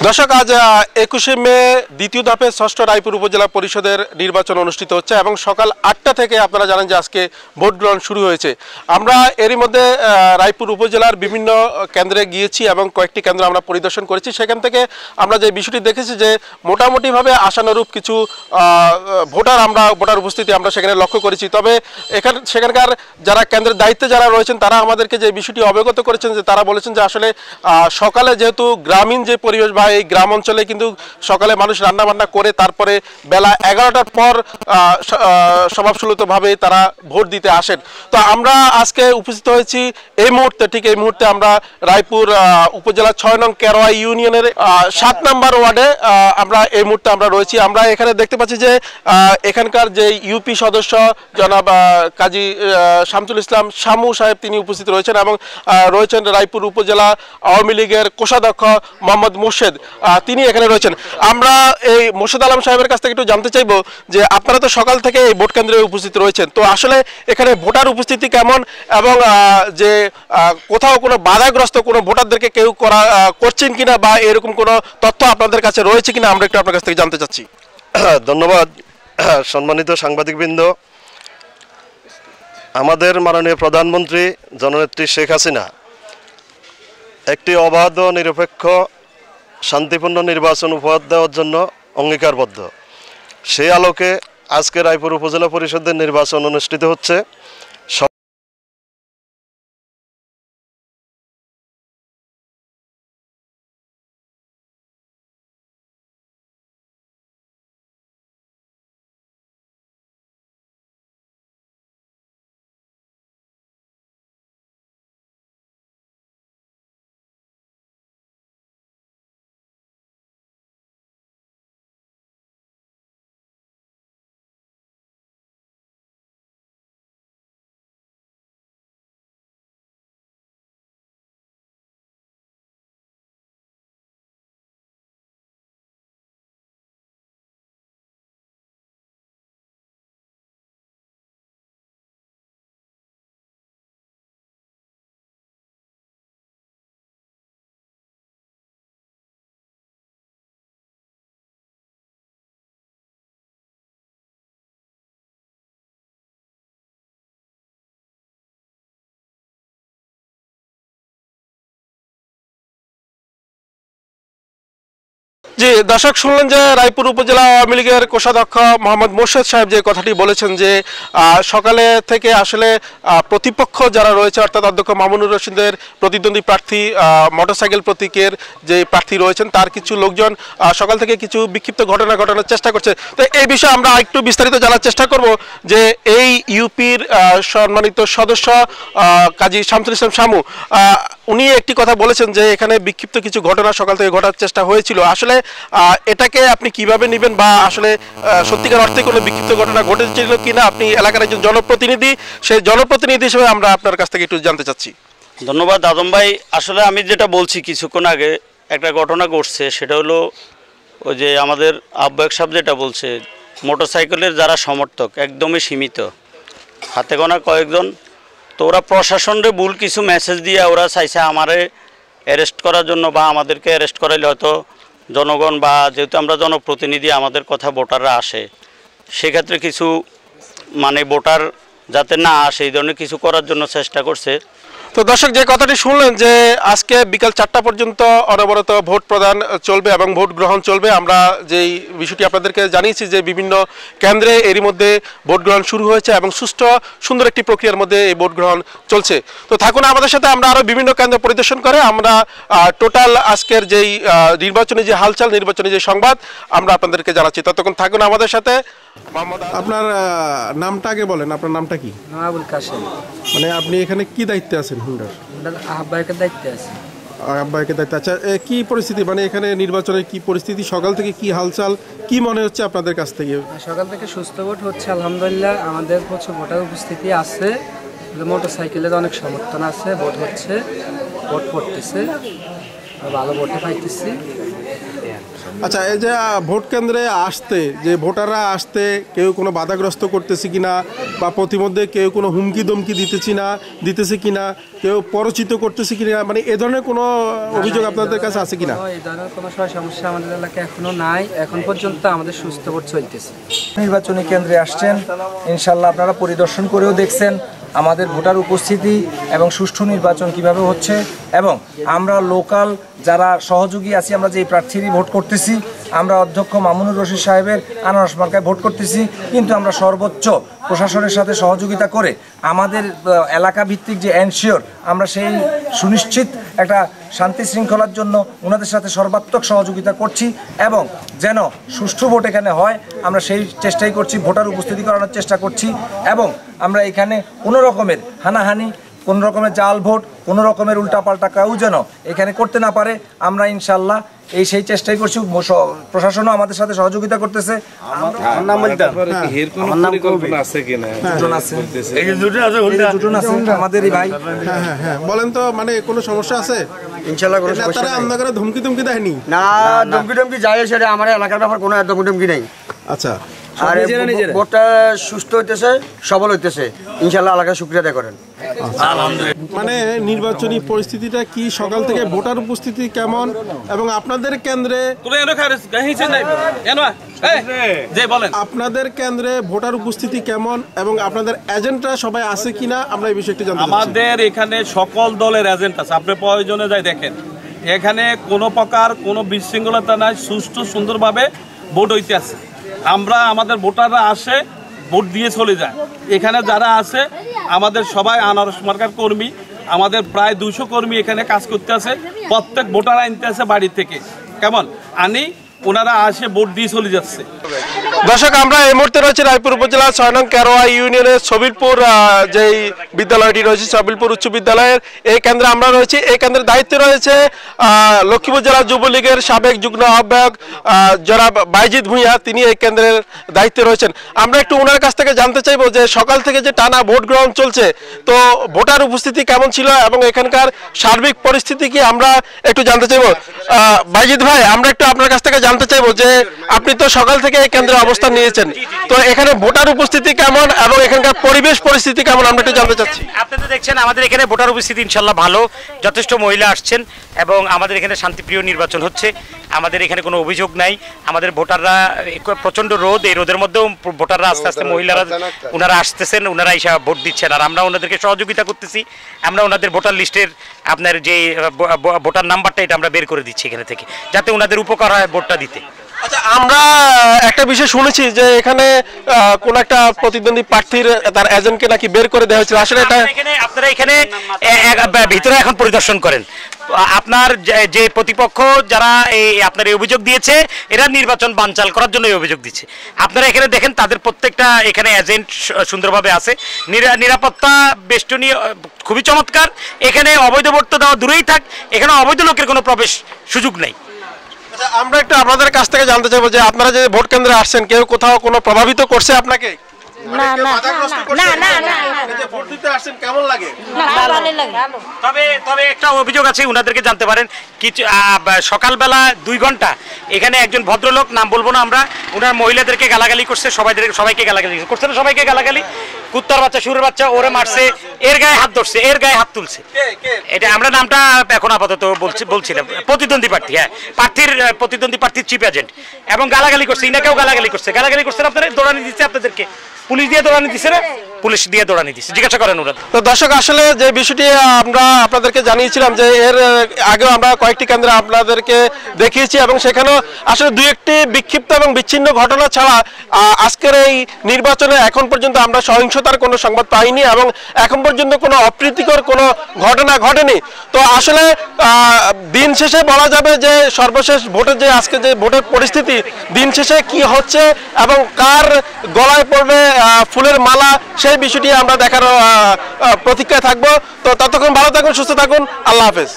দর্শক, আজ 21শে মে দ্বিতীয় ধাপে ষষ্ঠ রায়পুর উপজেলা পরিষদের নির্বাচন অনুষ্ঠিত হচ্ছে এবং সকাল 8টা থেকে আপনারা জানেন যে আজকে ভোট গ্রহণ শুরু হয়েছে। আমরা এরই মধ্যে রায়পুর উপজেলার বিভিন্ন কেন্দ্রে গিয়েছি এবং কয়েকটি কেন্দ্র আমরা পরিদর্শন করেছি। সেখান থেকে আমরা যে বিষয়টি দেখেছি যে মোটামুটিভাবে আশানুরূপ কিছু ভোটার উপস্থিতি আমরা সেখানে লক্ষ্য করেছি। তবে সেখানকার যারা কেন্দ্রের দায়িত্বে যারা রয়েছেন তারা আমাদেরকে যে বিষয়টি অবগত করেছেন যে তারা বলেছেন যে আসলে সকালে যেহেতু গ্রামীণ যে পরিবেশ বা এই গ্রাম অঞ্চলে কিন্তু সকালে মানুষ রান্না বান্না করে তারপরে বেলা 11টার পর স্বভাবসুলভভাবে তারা ভোট দিতে আসেন। তো আমরা আজকে উপস্থিত হয়েছি এই মুহূর্তে আমরা রায়পুর উপজেলা 6 নং কেরোয়া ইউনিয়নের 7 নম্বর ওয়ার্ডে আমরা এই মুহূর্তে আমরা রয়েছি। আমরা এখানে দেখতে পাচ্ছি যে এখানকার যে ইউপি সদস্য জনাব কাজী শামসুল ইসলাম শামু সাহেব তিনি উপস্থিত রয়েছেন এবং রয়েছেন রায়পুর উপজেলা আওয়ামী লীগের কোষাধ্যক্ষ মোহাম্মদ মোর্শেদ, তিনি এখানে রয়েছেন। আমরা এই মোর্শেদ আলম সাহেবের কাছ থেকে একটু জানতে চাইবো যে আপনারা তো সকাল থেকে এই ভোট কেন্দ্রে উপস্থিত রয়েছেন, তো আসলে এখানে ভোটার উপস্থিতি কেমন এবং যে কোথাও কোনো বাধাগ্রস্ত কোনো ভোটারদেরকে কেউ করছেন কিনা বা এরকম কোনো তথ্য আপনাদের কাছে রয়েছে কিনা আমরা একটু আপনার কাছ থেকে জানতে চাচ্ছি। ধন্যবাদ সম্মানিত সাংবাদিকবৃন্দ। আমাদের মাননীয় প্রধানমন্ত্রী জননেত্রী শেখ হাসিনা একটি অবাধ নিরপেক্ষ শান্তিপূর্ণ নির্বাচন উপহার দেওয়ার জন্য অঙ্গীকারবদ্ধ। সেই আলোকে আজকে রায়পুর উপজেলা পরিষদের নির্বাচন অনুষ্ঠিত হচ্ছে। জি দর্শক, শুনলেন যে রায়পুর উপজেলা আওয়ামী লীগের কোষাধ্যক্ষ মোহাম্মদ মোর্শেদ সাহেব যে কথাটি বলেছেন যে সকালে থেকে আসলে প্রতিপক্ষ যারা রয়েছে অর্থাৎ অধ্যক্ষ মামুনুর রশিদের প্রতিদ্বন্দ্বী প্রার্থী মোটরসাইকেল প্রতীকের যে প্রার্থী রয়েছেন তার কিছু লোকজন সকাল থেকে কিছু বিক্ষিপ্ত ঘটনা ঘটানোর চেষ্টা করছে। তো এই বিষয়ে আমরা একটু বিস্তারিত জানার চেষ্টা করব যে এই ইউপির সম্মানিত সদস্য কাজী শামসুল ইসলাম শামু উনি একটি কথা বলেছেন যে এখানে বিক্ষিপ্ত কিছু ঘটনা সকাল থেকে ঘটার চেষ্টা হয়েছিল। আসলে এটাকে আপনি কিভাবে নেবেন বা আসলে সত্যিকার অর্থে কোনো বিক্ষিপ্ত ঘটনা ঘটেছিল কিনা, আপনি এলাকার একজন জনপ্রতিনিধি, সেই জনপ্রতিনিধি হিসেবে আমরা আপনার কাছ থেকে একটু জানতে চাচ্ছি। ধন্যবাদ আদম ভাই। আসলে আমি যেটা বলছি কিছুক্ষণ আগে একটা ঘটনা ঘটছে, সেটা হলো ওই যে আমাদের আহ্বায়ক সাহেব যেটা বলছে মোটরসাইকেলের যারা সমর্থক একদমই সীমিত, হাতে গোনা কয়েকজন। তো ওরা প্রশাসনরে ভুল কিছু মেসেজ দিয়ে ওরা চাইছে আমারে অ্যারেস্ট করার জন্য বা আমাদেরকে অ্যারেস্ট করাইলে হয়তো জনগণ বা যেহেতু আমরা জনপ্রতিনিধি আমাদের কথা ভোটাররা আসে, সেক্ষেত্রে কিছু মানে ভোটার যাতে না আসে এই ধরনের কিছু করার জন্য চেষ্টা করছে। তো দর্শক, যে কথাটি শুনলেন যে আজকে বিকাল 4টা পর্যন্ত অনবরত ভোট প্রদান চলবে এবং ভোট গ্রহণ চলবে। আমরা যেই বিষয়টি আপনাদেরকে জানিয়েছি যে বিভিন্ন কেন্দ্রে এরই মধ্যে ভোট গ্রহণ শুরু হয়েছে এবং সুষ্ঠু সুন্দর একটি প্রক্রিয়ার মধ্যে এই ভোট গ্রহণ চলছে। তো থাকুন আমাদের সাথে, আমরা আরও বিভিন্ন কেন্দ্র পরিদর্শন করে আমরা টোটাল আজকের যেই নির্বাচনী যে হালচাল, নির্বাচনী যে সংবাদ আমরা আপনাদেরকে জানাচ্ছি। ততক্ষণ থাকুন আমাদের সাথে। আপনার নামটা আগে বলেন, আপনার নামটা কি? আবুল কাশেম। মানে আপনি এখানে কি দায়িত্বে আছেন? হুন্ডার আহ্বায়কের দায়িত্বে আছে। আহ্বায়কের দায়িত্ব। আচ্ছা, কি পরিস্থিতি মানে এখানে নির্বাচনের কি পরিস্থিতি, সকাল থেকে কি হালচাল, কি মনে হচ্ছে আপনাদের কাছ থেকে? সকাল থেকে সুস্থ ভোট হচ্ছে আলহামদুলিল্লাহ। আমাদের প্রচুর ভোটার উপস্থিতি আছে, মোটরসাইকেলের অনেক সমর্থন আছে, ভোট হচ্ছে, ভোট পড়তেছে, ভালো ভোটে পাইতেছি। আচ্ছা, এই যে ভোট কেন্দ্রে আসতে যে ভোটাররা আসতে কেউ কোনো বাধাগ্রস্ত করতেছে কিনা, বা প্রতিমধ্যে কেউ কোনো হুমকি দমকি দিতেছে কিনা, কেউ পরচিত করতেছে কিনা, মানে এ ধরনের কোনো অভিযোগ আপনাদের কাছে আছে কিনা? এই ধরনের কোনো সমস্যা আমাদের এলাকায় এখনো নাই, এখন পর্যন্ত আমাদের সুস্থ ভোট চলতেছে। নির্বাচনী কেন্দ্রে আসছেন, ইনশাল্লাহ আপনারা পরিদর্শন করেও দেখছেন আমাদের ভোটার উপস্থিতি এবং সুষ্ঠু নির্বাচন কিভাবে হচ্ছে, এবং আমরা লোকাল যারা সহযোগী আছি, আমরা যে প্রার্থীরই ভোট করতেছি, আমরা অধ্যক্ষ মামুনুর রশিদ সাহেবের আনারস মার্কায় ভোট করতেছি, কিন্তু আমরা সর্বোচ্চ প্রশাসনের সাথে সহযোগিতা করে আমাদের এলাকা ভিত্তিক যে এনশিওর, আমরা সেই সুনিশ্চিত একটা শান্তি শৃঙ্খলার জন্য ওনাদের সাথে সর্বাত্মক সহযোগিতা করছি, এবং যেন সুষ্ঠু ভোট এখানে হয় আমরা সেই চেষ্টাই করছি, ভোটার উপস্থিতি করানোর চেষ্টা করছি, এবং আমরা এখানে কোনো রকমের হানাহানি, কোনো রকমের জাল ভোট, কোনো রকমের উল্টাপাল্টা কেউ যেন এখানে করতে না পারে, আমরা ইনশাল্লাহ সেই চেষ্টাই করছি। প্রশাসনও আমাদের সাথে সহযোগিতা করতেছে। আমাদেরই ভাই। বলেন তো, মানে কোনো সমস্যা আছে? ইনশাল্লাহ ধমকি টমকি দেয়নি? না, ধমকি টমকি যায় সেটা আমার এলাকার ব্যাপার, কোনো ধমকি টমকি নেই। আচ্ছা, আর ভোটটা সুস্থ হইতেছে, সবল হইতেছে, ইনশাল্লাহ এলাকায় শুকরিয়া আদায় করেন। মানে নির্বাচনী পরিস্থিতিটা কি, সকাল থেকে ভোটার উপস্থিতি কেমন, এবং আপনাদের কেন্দ্রে ভোটার উপস্থিতি কেমন, এবং আপনাদের এজেন্টরা সবাই আছে কিনা, আমরা এই বিষয়টি জানতে চাচ্ছি। আমাদের এখানে সকল দলের এজেন্ট আছে, আপনি প্রয়োজনে যাই দেখেন, এখানে কোনো প্রকার কোনো বিশৃঙ্খলতা নাই, সুষ্ঠু সুন্দরভাবে ভোট হইতে আছে। আমরা আমাদের ভোটাররা আসে, ভোট দিয়ে চলে যায়। এখানে যারা আছে আমাদের সবাই আনারস মার্কার কর্মী, আমাদের প্রায় 200 কর্মী এখানে কাজ করতে আছে। প্রত্যেক ভোটার আনতে আছে বাড়ি থেকে, কেমন আনি, ওনারা আসে ভোট দিয়ে চলে যাচ্ছে। দর্শক, আমরা এই মুহূর্তে রয়েছে রায়পুর উপজেলা 6 নং কেরোয়া ইউনিয়নের ছবিলপুর যেই বিদ্যালয়টি রয়েছে, ছবিলপুর উচ্চ বিদ্যালয়ের এই কেন্দ্রে আমরা রয়েছি। এই কেন্দ্রের দায়িত্বে রয়েছে লক্ষ্মীপুর জেলা যুবলীগের সাবেক যুগ্ম আহ্বায়ক জনাব বাইজিদ ভূঁইয়া, তিনি এই কেন্দ্রের দায়িত্বে রয়েছেন। আমরা একটু ওনার কাছ থেকে জানতে চাইবো যে সকাল থেকে যে টানা ভোট গ্রহণ চলছে, তো ভোটার উপস্থিতি কেমন ছিল এবং এখানকার সার্বিক পরিস্থিতি কি, আমরা একটু জানতে চাইবো। বাইজিদ ভাই, আমরা একটু আপনার কাছ থেকে জানতে চাইবো যে আপনি তো সকাল থেকে এই কেন্দ্রে অবস্থান নিয়েছেন, তো এখানে ভোটার উপস্থিতি কেমন এবং এখানকার পরিবেশ পরিস্থিতি কেমন, আমরা একটু জানতে চাচ্ছি। আপনারা দেখছেন আমাদের এখানে ভোটার উপস্থিতি ইনশাল্লাহ ভালো, যথেষ্ট মহিলা আসছেন এবং আমাদের এখানে শান্তিপ্রিয় নির্বাচন হচ্ছে। আমাদের এখানে কোনো অভিযোগ নাই। আমাদের ভোটাররা, প্রচণ্ড রোদ, এই রোদের মধ্যেও ভোটাররা আস্তে আস্তে মহিলারা ওনারা আসতেছেন, ওনারা এসে ভোট দিচ্ছেন, আর আমরা ওনাদেরকে সহযোগিতা করতেছি। আমরা ওনাদের ভোটার লিস্টের আপনার যে ভোটার নাম্বারটা, এটা আমরা বের করে দিচ্ছি এখানে থেকে, যাতে ওনাদের উপকার হয় ভোটটা দিতে। আচ্ছা, আমরা একটা বিষয় শুনেছি যে এখানে কোন একটা প্রতিদ্বন্দ্বী প্রার্থীর তার এজেন্টকে নাকি বের করে দেওয়া হয়েছিল, আসলে এটা আপনারা এখানে ভিতরে এখন পরিদর্শন করেন। আপনার যে প্রতিপক্ষ যারা আপনার এই অভিযোগ দিয়েছে, এরা নির্বাচন বানচাল করার জন্য এই অভিযোগ দিচ্ছে। আপনারা এখানে দেখেন তাদের প্রত্যেকটা এখানে এজেন্ট সুন্দরভাবে আছে, নিরাপত্তা বেষ্টনী খুবই চমৎকার। এখানে অবৈধ ভোট তো দেওয়া দূরেই থাক, এখানে অবৈধ লোকের কোনো প্রবেশ সুযোগ নেই। আমরা একটু আপনাদের কাছ থেকে জানতে চাইবো যে আপনারা যে ভোট কেন্দ্রে আসছেন, কেউ কোথাও কোনো প্রভাবিত করছে আপনাকে? তবে একটা অভিযোগ আছে, উনাদেরকে জানতে পারেন। কিছু সকালবেলা 2 ঘন্টা এখানে একজন ভদ্রলোক, নাম বলবো না আমরা, উনার মহিলাদেরকে গালাগালি করছে, সবাইকে গালাগালি করছে না, সবাইকে গালাগালি, কুত্তার বাচ্চা, সুরের বাচ্চা, ওরে মারছে, এর গায়ে হাত ধরছে, এর গায়ে হাত তুলছে। এটা আমরা নামটা এখন আপাতত বলছি না। প্রতিদ্বন্দ্বী প্রার্থী, হ্যাঁ, প্রতিদ্বন্দ্বী প্রার্থীর চিফ এজেন্ট, এবং গালাগালি করছে, ইনাকেও গালাগালি করছেন আপনারা, দৌড়ানি দিচ্ছে আপনাদেরকে, পুলিশ দিয়ে দৌড়ানি দিচ্ছে না, পুলিশ দিয়ে দৌড়ানি দিচ্ছে, জিজ্ঞাসা করেন ওরা। তো দর্শক, আসলে যে বিষয়টি আমরা আপনাদেরকে জানিয়েছিলাম যে এর আগেও আমরা কয়েকটি কেন্দ্রে আপনাদেরকে দেখিয়েছি, এবং সেখানেও আসলে 2-1টি বিক্ষিপ্ত এবং বিচ্ছিন্ন ঘটনা ছাড়া আজকের এই নির্বাচনে এখন পর্যন্ত আমরা সহিংসতার কোনো সংবাদ পাইনি, এবং এখন পর্যন্ত কোনো অপ্রীতিকর কোনো ঘটনা ঘটেনি। তো আসলে দিন শেষে বলা যাবে যে সর্বশেষ ভোটের যে আজকে যে ভোটের পরিস্থিতি, দিন শেষে কি হচ্ছে এবং কার গলায় পড়বে ফুলের মালা, সেই বিষয়টি আমরা দেখার প্রতীক্ষায় থাকবো। তো ততক্ষণ ভালো থাকুন, সুস্থ থাকুন, আল্লাহ হাফেজ।